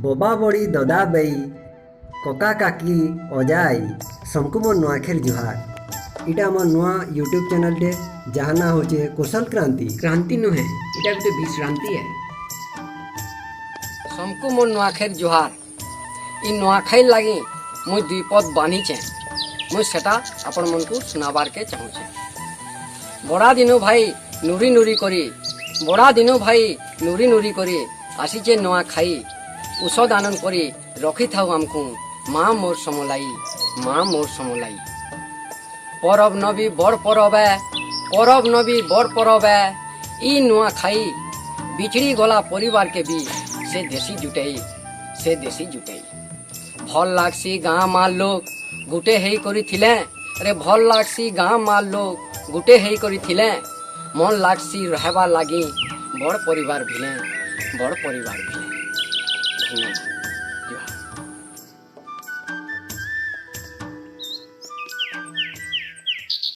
बबा बड़ी ददा बई कका काकी अजाई सबको मोर नुआखेर जुहार। इटा मोर नुआ यूट्यूब चैनल टे जहाँ ना होचे कौशल क्रांति क्रांति नुहे इटा गोटे विश्रांति है। सबको मोर नुआखेर जुहार। इ नुआखाई लगी मुझ दुई पद बांधीचे मुझ सेटा आपण मन को सुनाबार के चाहूचे। बड़ा दिनो भाई नुरी नुरी करी बड़ा दिनो भाई नुरी नुरी करी आसीचे नुआखाई ଔଷଧ ଆନନ୍ଦ କରି ରଖିଥାଉ ଆମକୁ ମା ମୋର୍ ସମଲାଇ ମା ମୋର୍ ସମଲାଇ। ପରବ ନବି ବଡ଼ ପରବେ ପରବ ନବି ବଡ଼ ପରବେ ଇ ନୂଆ ଖାଇ ବିଛଡ଼ି ଗଲା ପରିବାର କେ ବି ସେ ଦେଶୀ ଜୁଟେଇ ଭଲ ଲାଗ୍ସି ଗାଁ ମାଲ ଲୋକ ଗୁଟେ ହେଇ କରିଥିଲେ ରେ ଭଲ ଲାଗ୍ସି ଗାଁ ମାଲ ଲୋକ ଗୁଟେ ହେଇ କରିଥିଲେ ମନ ଲାଗ୍ସି ରହିବାର ଲାଗି ବଡ଼ ପରିବାର ଭିଲେ।